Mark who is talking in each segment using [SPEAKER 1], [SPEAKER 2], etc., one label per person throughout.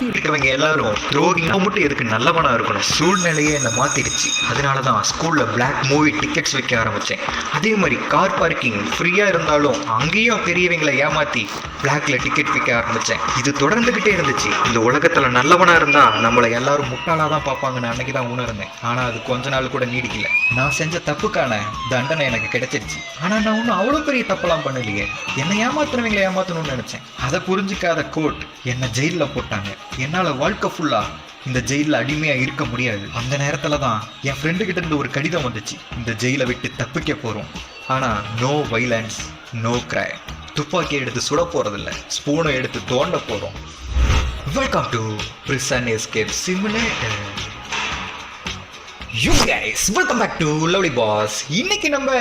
[SPEAKER 1] சுத்தி இருக்கவங்க எல்லாரும் துரோகி, நான் மட்டும் எதுக்கு நல்லவனா இருக்கணும். சூழ்நிலையே என்னை மாத்திடுச்சு. அதனாலதான் ஸ்கூல்ல பிளாக் மூவி டிக்கெட்ஸ் வைக்க ஆரம்பிச்சேன். அதே மாதிரி கார் பார்க்கிங் ஃப்ரீயா இருந்தாலும் அங்கேயும் பெரியவங்களை ஏமாத்தி பிளாக்ல டிக்கெட் விற்க ஆரம்பிச்சேன். இது தொடர்ந்துகிட்டே இருந்துச்சு. இந்த உலகத்துல நல்லவனா இருந்தா நம்மளை எல்லாரும் முட்டாளாதான் பார்ப்பாங்கன்னு அன்னைக்கு தான் உணர்ந்தேன். ஆனா அது கொஞ்ச நாள் கூட நீடிக்கல. நான் செஞ்ச தப்புக்கான தண்டனை எனக்கு கிடைச்சிருச்சு. ஆனா நான் ஒன்றும் அவ்வளோ பெரிய தப்பெல்லாம் பண்ணலையே. என்னை ஏமாத்துறவங்களை ஏமாத்தணும்னு நினைச்சேன். அதை புரிஞ்சுக்காத கோர்ட் என்னை ஜெயில போட்டாங்க. என்னால வாழ்க்கை ஃபுல்லா இந்த ஜெயிலில் அடிமையா இருக்க முடியாது. அந்த நேரத்துல தான் என் ஃப்ரெண்டு கிட்ட இருந்து ஒரு கடிதம் வந்துச்சு. இந்த ஜெயிலை விட்டு தப்பிக்க போறோம், ஆனா நோ வைலன்ஸ், நோ கிரைம். துப்பாக்கி எடுத்து சுட போறதில்ல, ஸ்பூனை எடுத்து தோண்ட போறோம். Welcome to prison escape simulator. You guys, welcome back to lovely boss. இன்னைக்கு நம்ம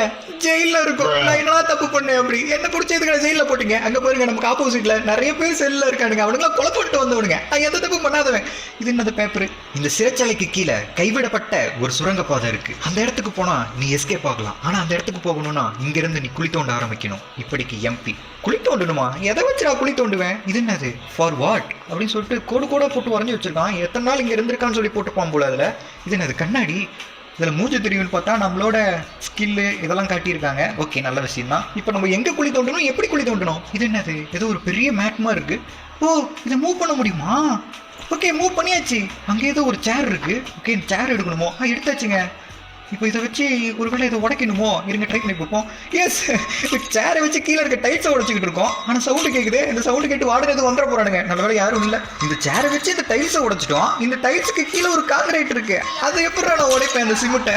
[SPEAKER 1] ஜெயில இருக்கோம். நான் என்னடா தப்பு பண்ணேன், அப்படி என்ன பிடிச்ச இதுக்கு ஜெயில போட்டீங்க. அங்க பாருங்க, நமக்கு ஆப்போசிட்ல நிறைய பேர் செல்ல இருக்கானுங்க. அவனுங்களாம் கொலை பண்ணிட்டு வந்தவனுங்க. நான் எந்த தப்பு பண்ணாதவன். இது என்னது பேப்பர். இந்த சிறைச்சாலைக்கு கீழே கைவிடப்பட்ட ஒரு சுரங்க பாதை இருக்கு. அந்த இடத்துக்கு போனா நீ எஸ்கேப் ஆகலாம். ஆனா அந்த இடத்துக்கு போகணும்னா இங்க இருந்து நீ குழி தோண்ட ஆரம்பிக்கணும். இப்படிக்கு எம்பி குழி தோண்டணுமா? எதை வச்சு நான் குழி தோண்டுவேன்? இது என்னது ஃபார் வாட் அப்படின்னு சொல்லிட்டு கோடு கோடா போட்டு வரைஞ்சி வச்சிருக்கான். எத்தனை நாள் இங்க இருந்திருக்கான்னு சொல்லி போட்டுப்பான் போல. அதுல இது என்னது கண்ணாடி. இதில் மூஞ்சி தெரியும்னு பார்த்தா நம்மளோட ஸ்கில்லு இதெல்லாம் காட்டியிருக்காங்க. ஓகே, நல்ல விஷயம் தான். இப்போ நம்ம எங்கே குழி தோண்டணும், எப்படி குழி தோண்டணும்? இது என்னது? ஏதோ ஒரு பெரிய மேட்மா இருக்கு. ஓ, இதை மூவ் பண்ண முடியுமா? ஓகே, மூவ் பண்ணியாச்சு. அங்கே ஏதோ ஒரு சேர் இருக்கு. ஓகே, இந்த சேர் எடுக்கணுமோ? எடுத்தாச்சுங்க. இப்போ இதை வச்சு ஒருவேளை இதை உடைக்கணுமோ? இருங்க, ட்ரை பண்ணி பார்ப்போம். எஸ், சேரை வச்சு கீழே இருக்க டைல்ஸை உடைச்சிக்கிட்டு இருக்கோம். ஆனால் சவுண்டு கேட்குது. இந்த சவுண்டு கேட்டு வாடகை எதுவும் வந்துட போறானுங்க. நல்ல வேலை யாரும் இல்லை. இந்த சேரை வச்சு இந்த டைல்ஸை உடைச்சிட்டோம். இந்த டைல்ஸுக்கு கீழே ஒரு காங்கிரீட் இருக்கு. அதை எப்படி நான் உடைப்பேன் அந்த சிமெண்ட்டை?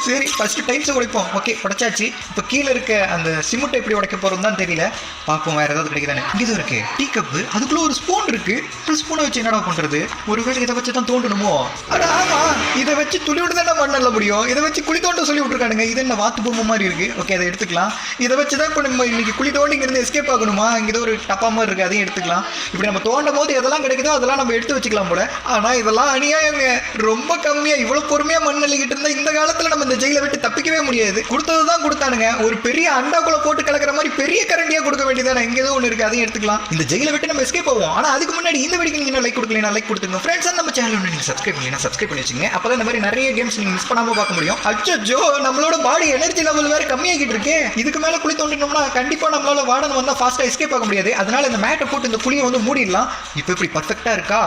[SPEAKER 1] சரி, ஃபர்ஸ்ட் டைல்ஸை உடைப்போம். ஓகே, உடைச்சாச்சு. இப்போ கீழே இருக்க அந்த சிமெண்ட்டை எப்படி உடைக்க போறோம் தான் தெரியல. பார்ப்போம் வேற ஏதாவது கிடைக்குதானே. இங்கே இருக்கு டீ கப்பு. அதுக்குள்ள ஒரு ஸ்பூன் இருக்கு. இந்த ஸ்பூனை வச்சு என்னடா பண்றது? ஒருவேளை இதை வச்சு தான் தோண்டணுமோ? அட ஆமா, இதை வச்சு துளிவிட்டு தானே மண்ணல்ல முடியும். இதை வச்சு குழி தோண்ட சொல்லி விட்டுருக்கானுங்க. இது என்ன வாத்து பொம்மை மாதிரி இருக்கு. ஓகே, அதை எடுத்துக்கலாம். இதை வச்சு தான் இப்போ நம்ம இன்னைக்கு குழி தோண்டி இங்கிருந்து எஸ்கேப் ஆகணுமா? இங்கே ஏதோ ஒரு டப்பா மாதிரி இருக்கு, அதையும் எடுத்துக்கலாம். இப்படி நம்ம தோண்டும் போது எதெல்லாம் கிடைக்குதோ அதெல்லாம் நம்ம எடுத்து வச்சுக்கலாம் போல. ஆனா இதெல்லாம் அநியாயங்க. ரொம்ப கம்மியா இவ்வளவு பொறுமையா மண் அள்ளிக்கிட்டு இருந்தா இந்த காலத்துல நம்ம இந்த ஜெயிலை விட்டு தப்பிக்கவே முடியாது. கொடுத்ததுதான் கொடுத்தானுங்க. ஒரு பெரிய அண்டாக்குள்ள போட்டு கலக்கிற மாதிரி பெரிய கரண்டியா கொடுக்க வேண்டியதானே. இங்க ஏதோ ஒன்று இருக்கு, அதையும் எடுத்துக்கலாம். இந்த ஜெயிலை விட்டு நம்ம எஸ்கேப் ஆகும். ஆனா அதுக்கு முன்னாடி இந்த வீடியோக்கு நீங்க லைக் கொடுக்கலனா லைக் கொடுத்துங்க. ஃப்ரெண்ட்ஸ், நம்ம சேனல் நீங்க சப்ஸ்கிரைப் பண்ணீங்கன்னா சப்ஸ்கிரைப் பண்ணி வச்சுங்க. அப்பதான் இந்த மாதிரி நிறைய கேம்ஸ் நீங்க மிஸ் பண்ணாம பார்க்க முடியும். அச்சோ, நம்மளோட பாடி எனர்ஜி லெவல் வேற கம்மியாகிட்டு இருக்கு. இதுக்கு மேல குழி தோண்டினோம்னா கண்டிப்பா நம்மளால வார்டன் வந்தா ஃபாஸ்டா எஸ்கேப் ஆக முடியாது. அதனால இந்த மேட்டை போட்டு இந்த குழியை வந்து மூடிடலாம். இப்போ இப்படி பர்ஃபெக்டா இருக்கா?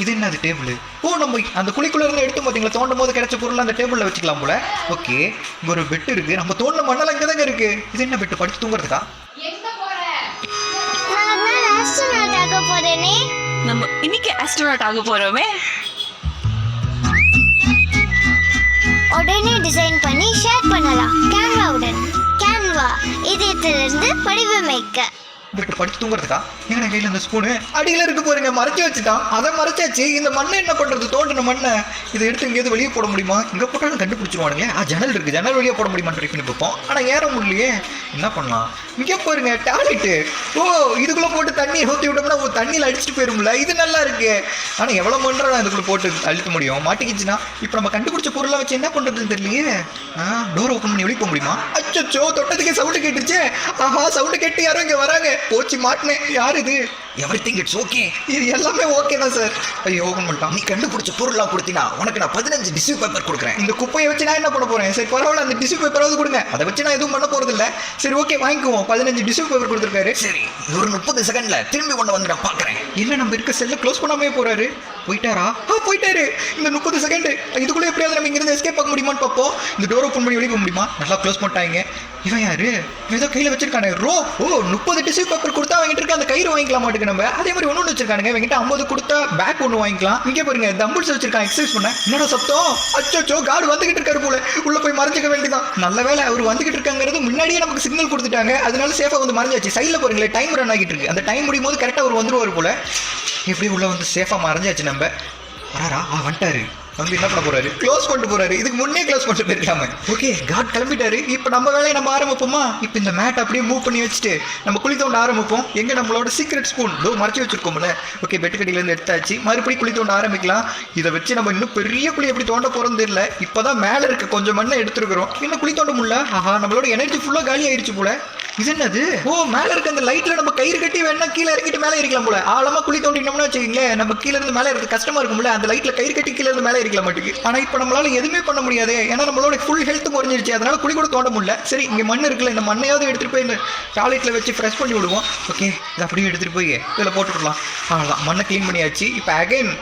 [SPEAKER 1] இது என்னது டேபிள்? ஓ, நம்ம அந்த குழிக்குள்ள இருந்து எடுத்து பார்த்தீங்களா, தோண்டும் போது கிடைச்ச பொருள் அந்த டேபிள்ல வச்சுக்கலாம் போல. ஓகே, இங்க ஒரு பெட் இருக்கு. நம்ம தோண்டின மண்ணெல்லாம் இங்க தாங்க இருக்கு. இது என்ன பெட்? படிச்சு தூங்குறதுக்கா?
[SPEAKER 2] நம்ம இன்னைக்கு ஆஸ்ட்ரோநாட் ஆக போறோமே.
[SPEAKER 3] உடனே டிசைன் பண்ணி ஷேர் பண்ணலாம் கேன்வாவுடன். கேன்வா இதயத்திலிருந்து வடிவமைக்க.
[SPEAKER 1] படிச்சு தூங்குறதுக்கா? எங்க கையில இந்த ஸ்பூனு அடியில இருக்கு பாருங்க, மறைச்சு வச்சுட்டான். அதை மறைச்சாச்சு. இந்த மண்ணை என்ன பண்றது? தோண்டின மண்ணை இதை எடுத்து இங்கேயாவது வெளியே போட முடியுமா? இங்க போட்டாலும் கண்டுபிடிச்சிருவானுங்க. ஜன்னல் இருக்கு, ஜன்னல் வெளியே போட முடியுமா ட்ரை பண்ணி பார்ப்போம். ஆனா ஏற முடியலையே. என்ன பண்ணலாம்? இங்கே பாருங்க, டாய்லெட். ஓ, இதுக்குள்ள போட்டு தண்ணியை ஊற்றி விட்டோம்னா தண்ணியில் அடிச்சுட்டு போயிரும்ல. இது நல்லா இருக்கு. ஆனா எவ்வளவு மண்றா இதுக்குள்ள போட்டு அழுத்த முடியும்? மாட்டிக்கிச்சுன்னா இப்போ நம்ம கண்டுபிடிச்ச பொருளை வச்சு என்ன பண்றதுன்னு தெரியலையே. டோர் ஓப்பன் பண்ணி வெளியே போக முடியுமா? அச்சோ, தொட்டதுக்கே சவுண்டு கேட்டுருச்சு. ஆஹா, சவுண்டு கேட்டு யாரும் இங்க வராங்க. போச்சு, மாட்டினேன். யார் இது?
[SPEAKER 4] Everything it's okay.
[SPEAKER 1] இது எல்லாமே ஓகே தான் சார். ஐயோ, ஓபன் பண்ணிட்டான்.
[SPEAKER 4] நீ கண்டுபிடிச்ச பொருள்லாம் கொடுத்தினா உனக்கு நான் 15 டிஷ்யூ பேப்பர் கொடுக்குறேன்.
[SPEAKER 1] இந்த குப்பையை வச்சு நான் என்ன பண்ண போறேன்? சரி பரவாயில்ல, அந்த டிஷ்யூ பேப்பராவது கொடுங்க. அதை வச்சு நான் எதுவும் பண்ண போறது இல்லை. சரி ஓகே, வாங்கிக்குவோம். 15 டிஷ்யூ பேப்பர் கொடுத்துருக்காரு.
[SPEAKER 4] சரி, ஒரு 30 செகண்ட்ல திரும்பி கொண்டு வந்து நான் பார்க்குறேன்.
[SPEAKER 1] என்ன நம்ம இருக்க செல்ல க்ளோஸ் பண்ணாமே போறாரு? போயிட்டாரா? போயிட்டாரு. இந்த 30 செகண்ட் இதுக்குள்ள எப்படியாவது நம்ம இங்கிருந்து எஸ்கேப் ஆக முடியுமான்னு பார்ப்போம். இந்த டோர் ஓப்பன் பண்ணி வெளியே போக முடியுமா? நல்லா க்ளோஸ் பண்ணிட்டாங்க. இவன் யாரு? ஏதோ கையில வச்சிருக்கானே ரோ. ஓ, 30 டிஷ்யூ பேப்பர் கொடுத்தா வாங்கிட்டு இருக்க அந்த கயிறு வாங்கிக்கலாம் மாட்டுக்கு நம்ம. அதே மாதிரி ஒன்று வச்சிருக்கானுங்க. இவங்கிட்ட 50 கொடுத்தா பேக் ஒன்று வாங்கிக்கலாம். இங்கே பாருங்க, தம்பிள்ஸ் வச்சிருக்கான் எக்ஸசைஸ் பண்ண. என்னடா சத்தம்? அச்சோ, கார்டு வந்துகிட்டு இருக்காரு போல. உள்ள போய் மறைஞ்சிக்க வேண்டியதான். நல்ல வேலை அவர் வந்துகிட்டு இருக்காங்கிறது முன்னாடியே நமக்கு சிக்னல் கொடுத்துட்டாங்க. அதனால சேஃபா வந்து மறைஞ்சாச்சு. சைடில் போறீங்களே, டைம் ரன் ஆகிட்டு இருக்கு. அந்த டைம் முடியும் போது கரெக்டாக அவர் வந்துருவார் போல. எப்படி உள்ள வந்து சேஃபா மறைஞ்சாச்சு நம்ம. வராரா? வந்துட்டாரு. வந்து என்ன பண்ண போறாரு? க்ளோஸ் பண்ணிட்டு போறாரு. இதுக்கு முன்னே க்ளோஸ் பண்ணிட்டு போயிருக்காம. ஓகே, காட் கிளம்பிட்டாரு. இப்போ நம்ம வேலையை நம்ம ஆரம்பிப்போமா? இப்போ இந்த மேட் அப்படியே மூவ் பண்ணி வச்சுட்டு நம்ம குழி தோண்ட ஆரம்பிப்போம். எங்க நம்மளோட சீக்ரெட் ஸ்பூன் மறைச்சு வச்சிருக்கோம்ல. ஓகே, பெட்டுக்கடியில இருந்து எடுத்தாச்சு. மறுபடியும் குழி தோண்ட ஆரம்பிக்கலாம். இதை வச்சு நம்ம இன்னும் பெரிய குழி எப்படி தோண்ட போறோம்னு தெரியல. இப்பதான் மேல இருக்க கொஞ்சம் மண்ணை எடுத்துருக்கிறோம். இன்னும் குழி தோண்ட முடியல. ஆஹா, நம்மளோட எனர்ஜி ஃபுல்லா காலி ஆயிடுச்சு போல. இது என்னது? ஓ, மேல இருக்க அந்த லைட்ல நம்ம கயிறு கட்டி வேணா கீழே இறங்கிட்டு மேலே ஏறிக்கலாம் போல. ஆழமா குழி தோண்டினோம்னா வச்சுக்கீங்களேன், நம்ம கீழ இருந்து மேலே இருக்கு கஷ்டமா இருக்கும்ல. அந்த லைட்ல கயிறு கட்டி கீழ இருந்து மேலே ஏறிக்கலாம் மாட்டுக்கு. ஆனா இப்ப நம்மளால எதுவுமே பண்ண முடியாது, ஏன்னா நம்மளோட ஃபுல் ஹெல்த் குறைஞ்சிருச்சு. அதனால குழி கூட தோண்ட முடியல. சரி, இங்க மண் இருக்குல்ல, இந்த மண்ணையாவது எடுத்துட்டு போய் இந்த டாய்லெட்ல வச்சு ஃப்ரெஷ் பண்ணி விடுவோம். ஓகே, இதை அப்படியே எடுத்துட்டு போய் இதில் போட்டுக்கலாம். அவ்வளோதான், மண்ணை க்ளீன் பண்ணியாச்சு. இப்போ அகைன்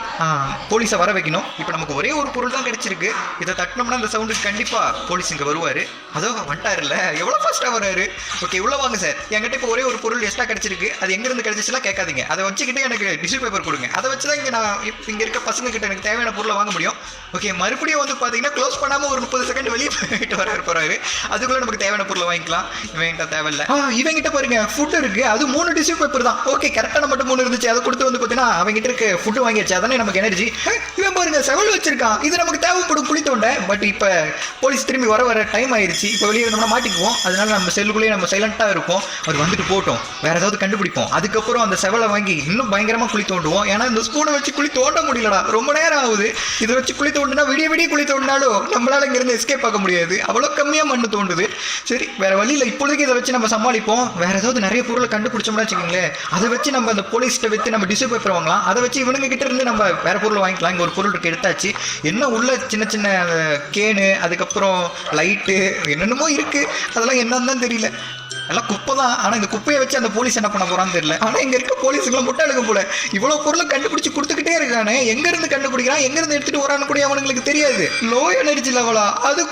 [SPEAKER 1] போலீஸை வர வைக்கணும். இப்போ நமக்கு ஒரே ஒரு பொருள் தான் கிடைச்சிருக்கு. இதை தட்டினோம்னா அந்த சவுண்டுக்கு கண்டிப்பா போலீஸ் இங்கே வருவார். அதோ வந்துட்டாருல்ல, எவ்வளோ ஃபாஸ்ட்டாக வராரு. ஓகே, உள்ள வாங்க சார். என்கிட்ட இப்போ ஒரே ஒரு பொருள் எக்ஸ்ட்ரா கிடைச்சிருக்கு. அது எங்கேருந்து கிடைச்சிச்சுலாம் கேட்காதீங்க. அதை வச்சுக்கிட்டு எனக்கு டிஷ்யூ பேப்பர் கொடுங்க. அதை வச்சு தான் இங்கே நான் இங்கே இருக்க பசங்க கிட்ட எனக்கு தேவையான பொருளை வாங்க முடியும். ஓகே, மறுபடியும் வந்து பார்த்தீங்கன்னா க்ளோஸ் பண்ணாமல் ஒரு 30 செகண்ட் வெளியே போயிட்டு போறாரு. அதுக்குள்ளே நமக்கு தேவையான பொருளை வாங்கிக்கலாம். இவங்கிட்ட தேவையில்லை. இவங்கிட்ட பாருங்க ஃபுட் இருக்கு. அது 3 டிஷ்யூ பேப்பர் தான். ஓகே, கரெக்டாக மட்டும் 3 இருந்துச்சு. அதை கொடுத்து வந்து பார்த்தீங்கன்னா அவங்ககிட்ட இருக்க ஃபுட்டு வாங்கியாச்சு. அதானே நமக்கு எனர்ஜி. இவன் பாருங்க செவல் வச்சிருக்கான். இது நமக்கு தேவைப்படும் குழி தோண்ட. பட் இப்போ போலீஸ் திரும்பி வர டைம் ஆயிடுச்சு. இப்போ வெளியே இருந்தோம்னா மாட்டிக்குவோம். அதனால நம்ம செல்லுக்குள்ளேயே நம்ம சைலண்டாக இருப்போம். அவர் வந்துட்டு போட்டோம், வேற ஏதாவது கண்டுபிடிப்போம். அதுக்கப்புறம் அந்த செவலை வாங்கி இன்னும் பயங்கரமாக குழி தோண்டுவோம். ஏன்னா இந்த ஸ்பூனை வச்சு குழி தோண்ட முடியலடா, ரொம்ப நேரம் ஆகுது. இதை வச்சு குழி தோண்டுனா விடிய குழி தோண்டினாலும் நம்மளால இங்கிருந்து எஸ்கேப் ஆக முடியாது. அவ்வளோ கம்மியாக மண்ணு தோண்டுது. சரி, வேற வழியில் இப்பொழுதுக்கு இதை வச்சு நம்ம சமாளிப்போம். வேற ஏதாவது நிறைய பொருளை கண்டுபிடிச்சோம்னா வச்சுக்கோங்களேன், அதை வச்சு நம்ம அந்த போலீஸ்கிட்ட வச்சு நம்ம டிஷ்யூ பேப்பர் வாங்கலாம். அதை வச்சு இவனுங்க கிட்ட இருந்து நம்ம வேற பொருள் வாங்கிக்கலாம். இங்கே ஒரு பொருள் இருக்கு, எடுத்தாச்சு. என்ன உள்ள சின்ன சின்ன கேனு, அதுக்கப்புறம் லைட்டு, என்னென்னமோ இருக்கு. அதெல்லாம் என்னன்னு தான் தெரியல. எல்லாம் குப்பை தான். ஆனால் இந்த குப்பையை வச்சு அந்த போலீஸ் என்ன பண்ண போறான்னு தெரியல. ஆனால் இங்கே இருக்க போலீஸுக்குலாம் முட்டாளுங்க போல. இவ்வளோ பொருளை கண்டுபிடிச்சு கொடுத்துக்கிட்டே இருக்கானே, எங்கேருந்து கண்டுபிடிக்கிறான், எங்கேருந்து எடுத்துட்டு வரான்னு கூட அவனுங்களுக்கு தெரியாது. லோ எனர்ஜி லெவலா, அதுக்குள்ள